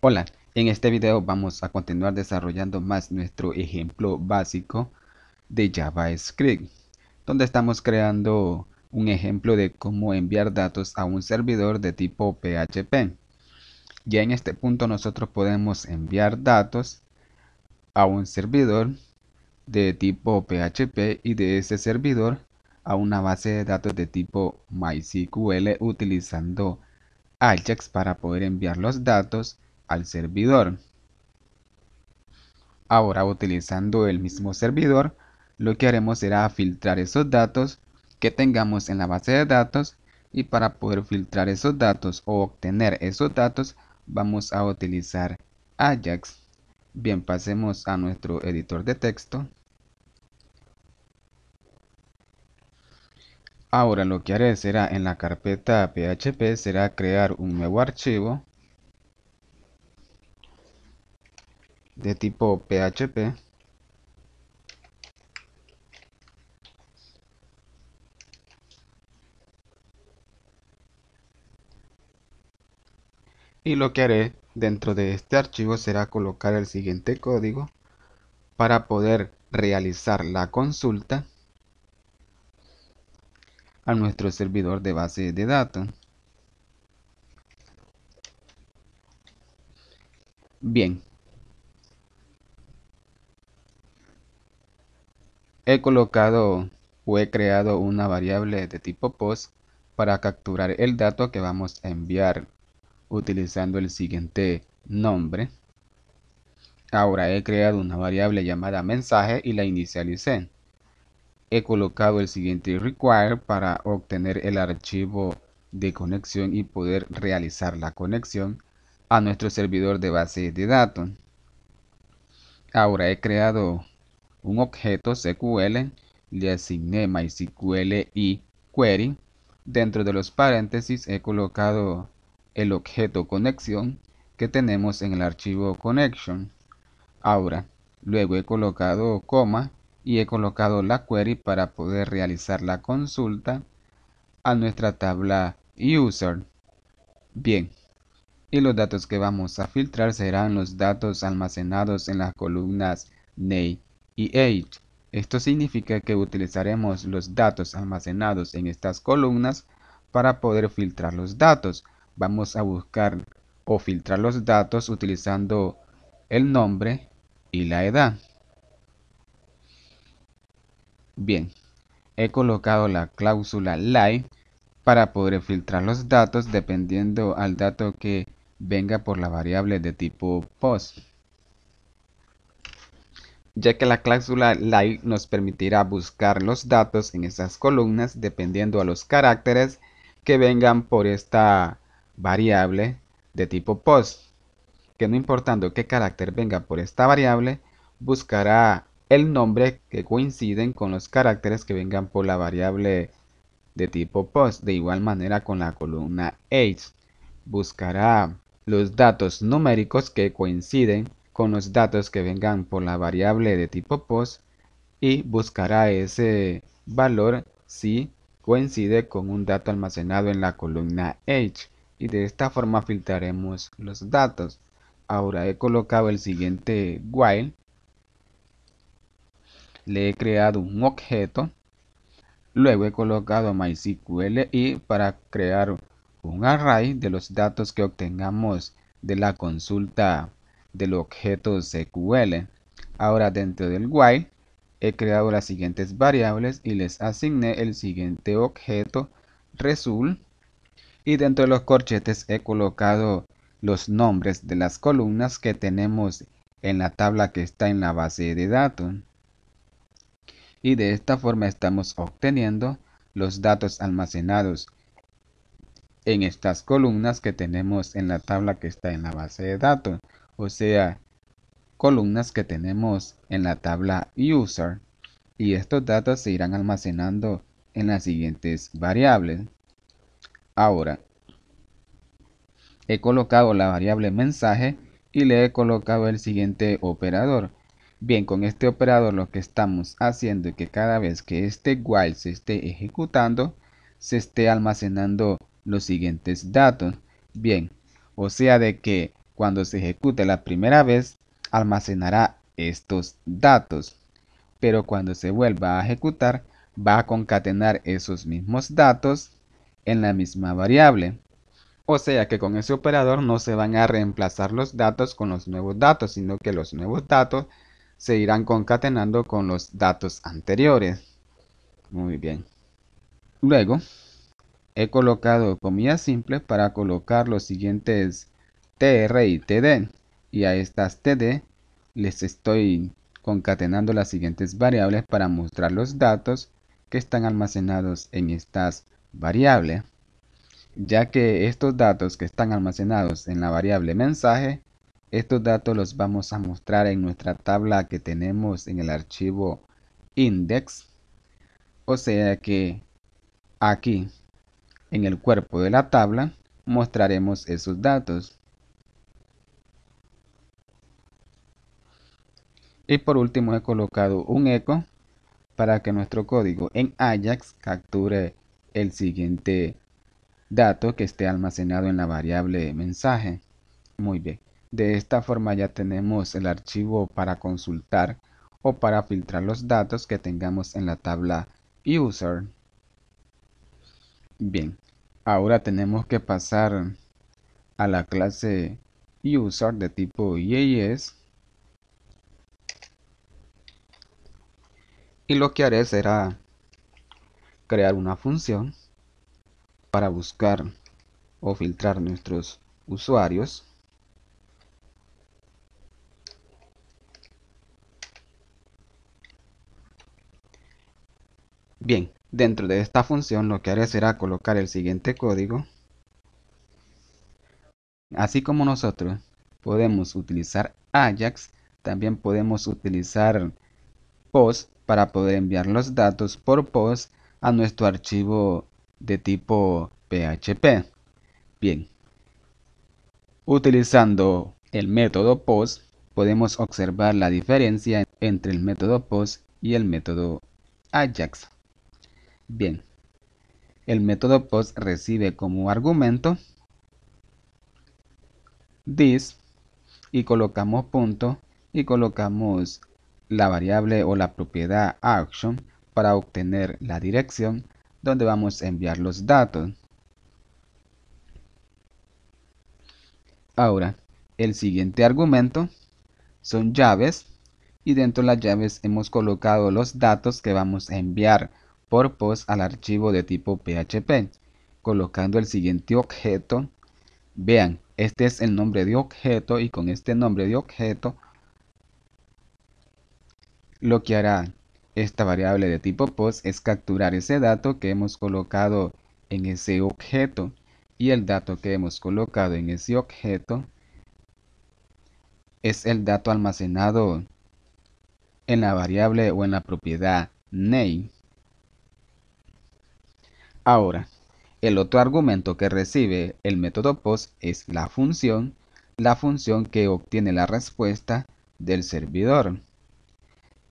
Hola, en este video vamos a continuar desarrollando más nuestro ejemplo básico de JavaScript, donde estamos creando un ejemplo de cómo enviar datos a un servidor de tipo PHP. Ya en este punto nosotros podemos enviar datos a un servidor de tipo PHP y de ese servidor a una base de datos de tipo MySQL utilizando Ajax para poder enviar los datos al servidor. Ahora, utilizando el mismo servidor, lo que haremos será filtrar esos datos que tengamos en la base de datos, y para poder filtrar esos datos o obtener esos datos vamos a utilizar Ajax. Bien, pasemos a nuestro editor de texto. Ahora lo que haré será, en la carpeta PHP, será crear un nuevo archivo de tipo PHP. Y lo que haré dentro de este archivo será colocar el siguiente código para poder realizar la consulta a nuestro servidor de base de datos. Bien, he colocado o he creado una variable de tipo post para capturar el dato que vamos a enviar utilizando el siguiente nombre. Ahora he creado una variable llamada mensaje y la inicialicé. He colocado el siguiente require para obtener el archivo de conexión y poder realizar la conexión a nuestro servidor de base de datos. Ahora he creado un objeto SQL, le asigné MySQL y query. Dentro de los paréntesis he colocado el objeto conexión que tenemos en el archivo connection. Ahora, luego he colocado coma y he colocado la query para poder realizar la consulta a nuestra tabla user. Bien, y los datos que vamos a filtrar serán los datos almacenados en las columnas name y age. Esto significa que utilizaremos los datos almacenados en estas columnas para poder filtrar los datos. Vamos a buscar o filtrar los datos utilizando el nombre y la edad. Bien, he colocado la cláusula line para poder filtrar los datos dependiendo al dato que venga por la variable de tipo post, ya que la cláusula line nos permitirá buscar los datos en esas columnas dependiendo a los caracteres que vengan por esta variable de tipo post, que no importando qué carácter venga por esta variable, buscará el nombre que coinciden con los caracteres que vengan por la variable de tipo post. De igual manera, con la columna age buscará los datos numéricos que coinciden con los datos que vengan por la variable de tipo post, y buscará ese valor si coincide con un dato almacenado en la columna age, y de esta forma filtraremos los datos. Ahora he colocado el siguiente while, le he creado un objeto. Luego he colocado MySQL y para crear un array de los datos que obtengamos de la consulta del objeto SQL. Ahora, dentro del while he creado las siguientes variables y les asigné el siguiente objeto result, y dentro de los corchetes he colocado los nombres de las columnas que tenemos en la tabla que está en la base de datos. Y de esta forma estamos obteniendo los datos almacenados en estas columnas que tenemos en la tabla que está en la base de datos, o sea, columnas que tenemos en la tabla user, y estos datos se irán almacenando en las siguientes variables. Ahora, he colocado la variable mensaje y le he colocado el siguiente operador. Bien, con este operador lo que estamos haciendo es que cada vez que este while se esté ejecutando, se esté almacenando los siguientes datos. Bien, o sea de que Cuando se ejecute la primera vez, almacenará estos datos, pero cuando se vuelva a ejecutar, va a concatenar esos mismos datos en la misma variable. O sea que con ese operador no se van a reemplazar los datos con los nuevos datos, sino que los nuevos datos se irán concatenando con los datos anteriores. Muy bien. Luego, he colocado comillas simples para colocar los siguientes tr y td. Y a estas td les estoy concatenando las siguientes variables para mostrar los datos que están almacenados en estas variables, ya que estos datos que están almacenados en la variable mensaje, estos datos los vamos a mostrar en nuestra tabla que tenemos en el archivo index. O sea que aquí en el cuerpo de la tabla mostraremos esos datos. Y por último he colocado un eco para que nuestro código en Ajax capture el siguiente dato que esté almacenado en la variable mensaje. Muy bien. De esta forma ya tenemos el archivo para consultar o para filtrar los datos que tengamos en la tabla user. Bien, ahora tenemos que pasar a la clase user de tipo JS, y lo que haré será crear una función para buscar o filtrar nuestros usuarios. Bien, dentro de esta función lo que haré será colocar el siguiente código. Así como nosotros podemos utilizar Ajax, también podemos utilizar POST para poder enviar los datos por POST a nuestro archivo de tipo PHP. Bien, utilizando el método POST podemos observar la diferencia entre el método POST y el método Ajax. Bien, el método POST recibe como argumento this y colocamos punto y colocamos la variable o la propiedad action para obtener la dirección donde vamos a enviar los datos. Ahora, el siguiente argumento son llaves, y dentro de las llaves hemos colocado los datos que vamos a enviar por POST al archivo de tipo PHP, colocando el siguiente objeto. Vean, este es el nombre de objeto, y con este nombre de objeto lo que hará esta variable de tipo POST es capturar ese dato que hemos colocado en ese objeto, y el dato que hemos colocado en ese objeto es el dato almacenado en la variable o en la propiedad name. Ahora, el otro argumento que recibe el método POST es la función que obtiene la respuesta del servidor.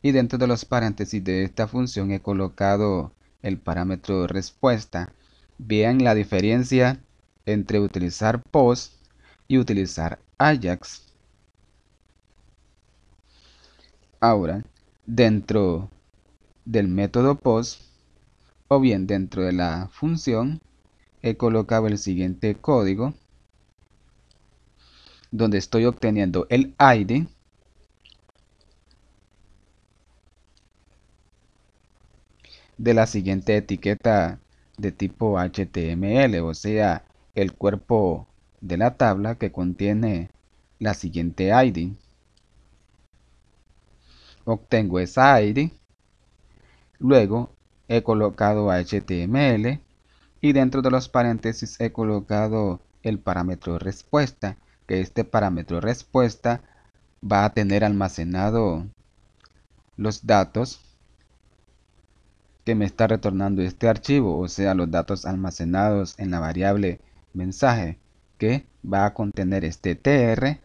Y dentro de los paréntesis de esta función he colocado el parámetro respuesta. Vean la diferencia entre utilizar POST y utilizar Ajax. Ahora, dentro del método POST, o bien dentro de la función, he colocado el siguiente código donde estoy obteniendo el ID de la siguiente etiqueta de tipo HTML, o sea, el cuerpo de la tabla que contiene la siguiente ID. Obtengo esa ID, luego he colocado HTML y dentro de los paréntesis he colocado el parámetro respuesta, que este parámetro respuesta va a tener almacenado los datos que me está retornando este archivo, o sea, los datos almacenados en la variable mensaje, que va a contener este tr,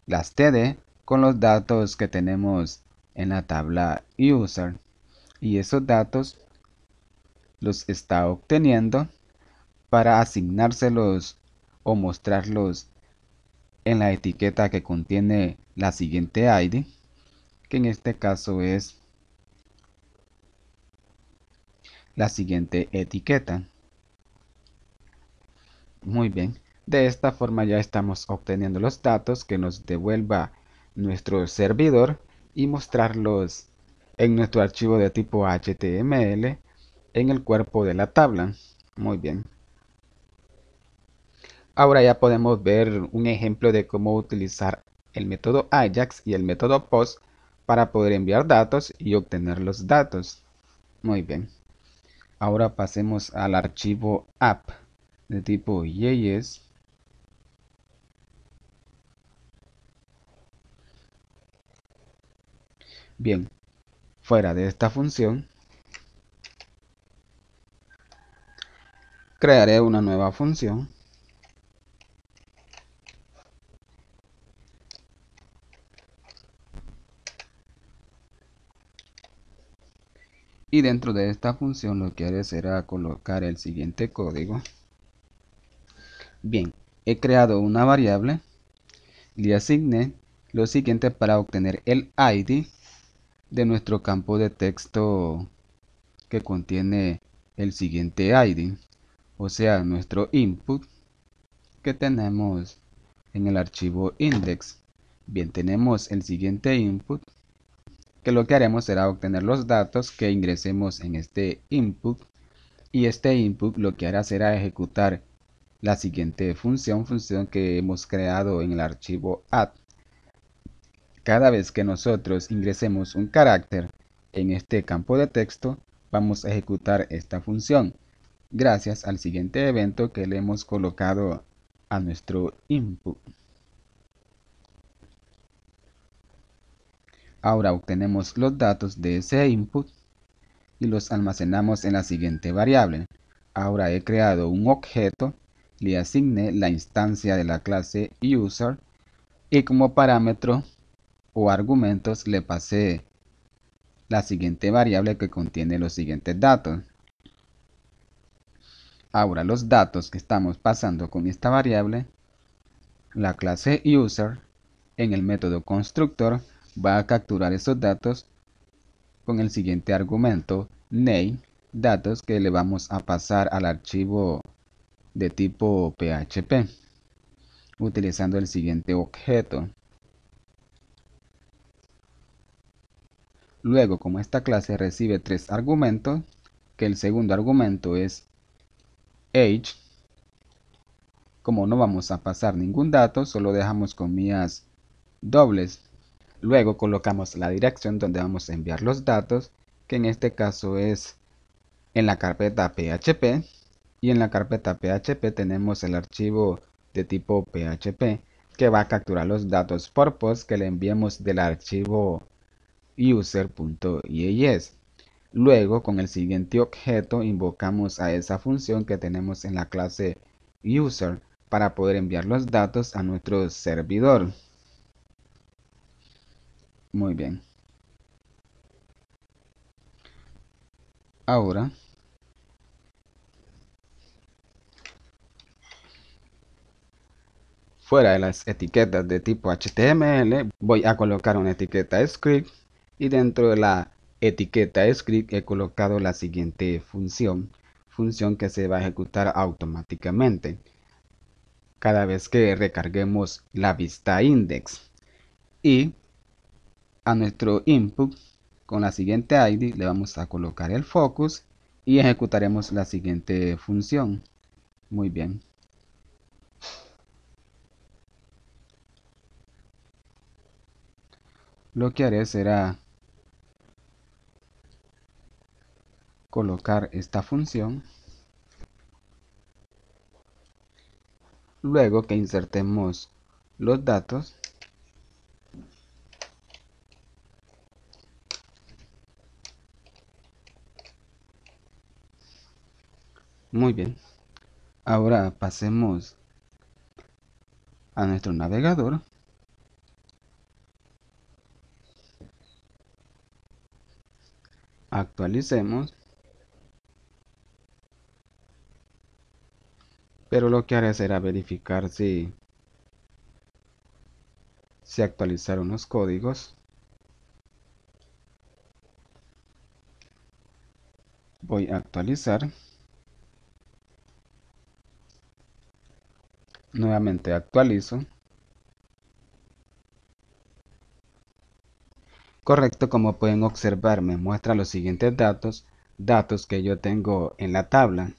las td, con los datos que tenemos en la tabla user, y esos datos los está obteniendo para asignárselos o mostrarlos en la etiqueta que contiene la siguiente ID, que en este caso es la siguiente etiqueta. Muy bien, de esta forma ya estamos obteniendo los datos que nos devuelva nuestro servidor y mostrarlos en nuestro archivo de tipo HTML en el cuerpo de la tabla. Muy bien. Ahora ya podemos ver un ejemplo de cómo utilizar el método Ajax y el método POST para poder enviar datos y obtener los datos. Muy bien. Ahora pasemos al archivo app de tipo JS. Bien, fuera de esta función, crearé una nueva función y dentro de esta función lo que haré será colocar el siguiente código. Bien, he creado una variable, le asigné lo siguiente para obtener el ID de nuestro campo de texto que contiene el siguiente ID, o sea, nuestro input que tenemos en el archivo index. Bien, tenemos el siguiente input que lo que haremos será obtener los datos que ingresemos en este input y este input lo que hará será ejecutar la siguiente función que hemos creado en el archivo add. Cada vez que nosotros ingresemos un carácter en este campo de texto, vamos a ejecutar esta función gracias al siguiente evento que le hemos colocado a nuestro input. Ahora obtenemos los datos de ese input y los almacenamos en la siguiente variable. Ahora he creado un objeto, le asigné la instancia de la clase user y como parámetro o argumentos le pasé la siguiente variable que contiene los siguientes datos. Ahora los datos que estamos pasando con esta variable, la clase user en el método constructor va a capturar esos datos con el siguiente argumento name, datos que le vamos a pasar al archivo de tipo PHP utilizando el siguiente objeto. Luego, como esta clase recibe tres argumentos, que el segundo argumento es age, como no vamos a pasar ningún dato, solo dejamos comillas dobles. Luego colocamos la dirección donde vamos a enviar los datos, que en este caso es en la carpeta PHP, y en la carpeta PHP tenemos el archivo de tipo PHP que va a capturar los datos por post que le enviemos del archivo user.ies. Luego, con el siguiente objeto, invocamos a esa función que tenemos en la clase user para poder enviar los datos a nuestro servidor. Muy bien. Ahora, fuera de las etiquetas de tipo HTML, voy a colocar una etiqueta script y dentro de la etiqueta script he colocado la siguiente función que se va a ejecutar automáticamente cada vez que recarguemos la vista index y a nuestro input con la siguiente ID le vamos a colocar el focus y ejecutaremos la siguiente función. Muy bien. Lo que haré será colocar esta función. Luego que insertemos los datos, muy bien. Ahora pasemos a nuestro navegador. Actualicemos. Pero lo que haré será verificar si Se actualizaron los códigos. Voy a actualizar. Nuevamente actualizo. Correcto, como pueden observar, me muestra los siguientes datos que yo tengo en la tabla.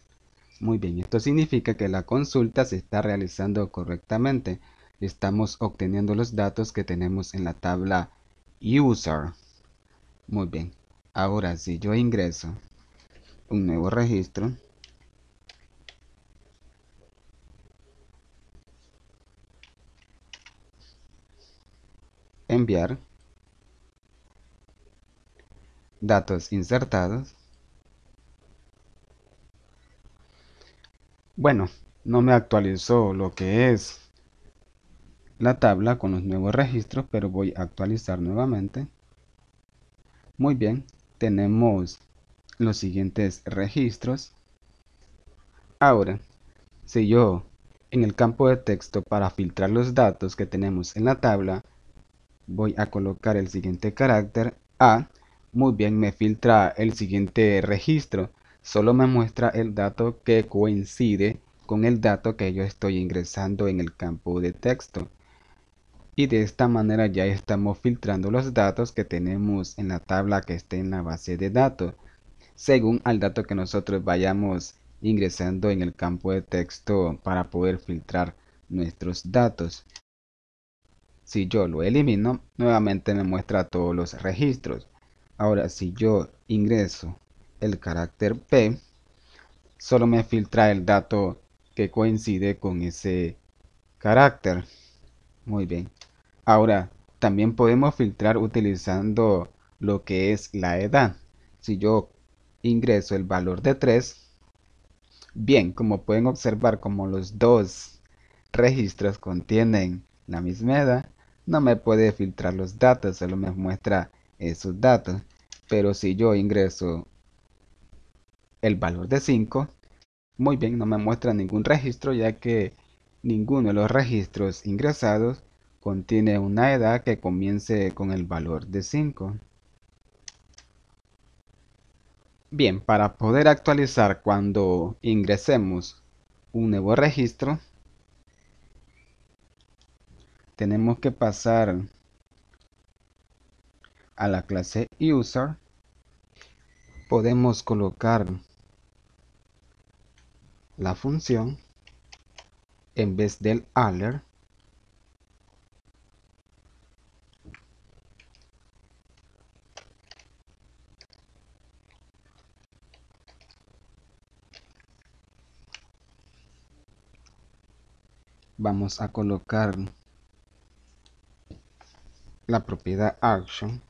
Muy bien, esto significa que la consulta se está realizando correctamente. Estamos obteniendo los datos que tenemos en la tabla User. Muy bien, ahora si yo ingreso un nuevo registro, enviar, datos insertados. Bueno, no me actualizó lo que es la tabla con los nuevos registros, pero voy a actualizar nuevamente. Muy bien, tenemos los siguientes registros. Ahora, si yo en el campo de texto para filtrar los datos que tenemos en la tabla, voy a colocar el siguiente carácter A, muy bien, me filtra el siguiente registro. Solo me muestra el dato que coincide con el dato que yo estoy ingresando en el campo de texto. Y de esta manera ya estamos filtrando los datos que tenemos en la tabla que esté en la base de datos, según al dato que nosotros vayamos ingresando en el campo de texto para poder filtrar nuestros datos. Si yo lo elimino, nuevamente me muestra todos los registros. Ahora, si yo ingreso el carácter P, solo me filtra el dato que coincide con ese carácter. Muy bien. Ahora, también podemos filtrar utilizando lo que es la edad. Si yo ingreso el valor de 3, bien, como pueden observar, como los dos registros contienen la misma edad, no me puede filtrar los datos, solo me muestra esos datos. Pero si yo ingreso el valor de 5, muy bien, no me muestra ningún registro, ya que ninguno de los registros ingresados contiene una edad que comience con el valor de 5. Bien, para poder actualizar cuando ingresemos un nuevo registro, tenemos que pasar a la clase User. Podemos colocar la función en vez del alert. Vamos a colocar la propiedad action,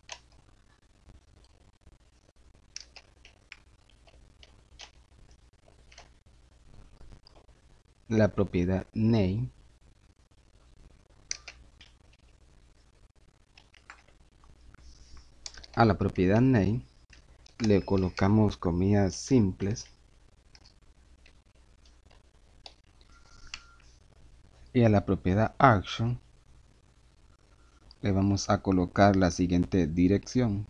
la propiedad name, a la propiedad name le colocamos comillas simples y a la propiedad action le vamos a colocar la siguiente dirección.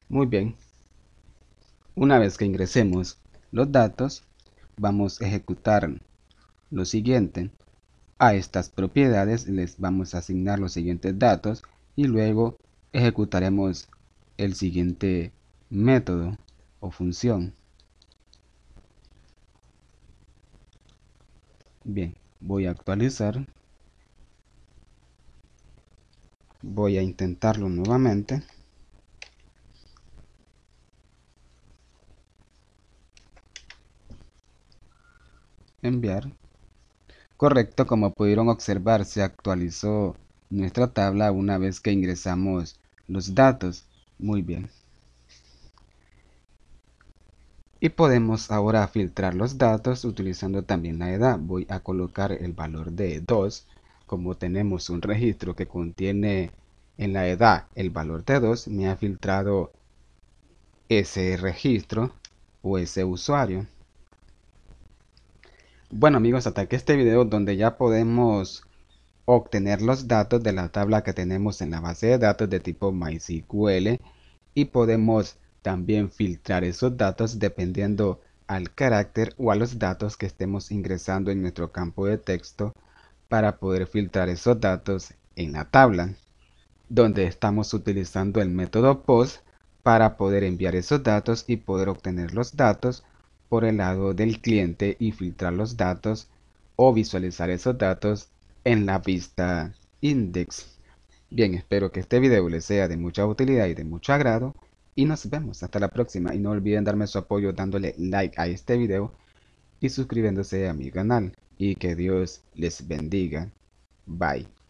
Muy bien, una vez que ingresemos los datos, vamos a ejecutar lo siguiente. A estas propiedades les vamos a asignar los siguientes datos y luego ejecutaremos el siguiente método o función. Bien, voy a actualizar. Voy a intentarlo nuevamente. Enviar. Correcto, como pudieron observar, se actualizó nuestra tabla una vez que ingresamos los datos. Muy bien. Y podemos ahora filtrar los datos utilizando también la edad. Voy a colocar el valor de 2. Como tenemos un registro que contiene en la edad el valor de 2, me ha filtrado ese registro o ese usuario. Bueno amigos, hasta aquí este video donde ya podemos obtener los datos de la tabla que tenemos en la base de datos de tipo MySQL y podemos también filtrar esos datos dependiendo al carácter o a los datos que estemos ingresando en nuestro campo de texto para poder filtrar esos datos en la tabla, donde estamos utilizando el método POST para poder enviar esos datos y poder obtener los datos por el lado del cliente y filtrar los datos o visualizar esos datos en la vista index. Bien, espero que este video les sea de mucha utilidad y de mucho agrado y nos vemos hasta la próxima y no olviden darme su apoyo dándole like a este video y suscribiéndose a mi canal y que Dios les bendiga. Bye.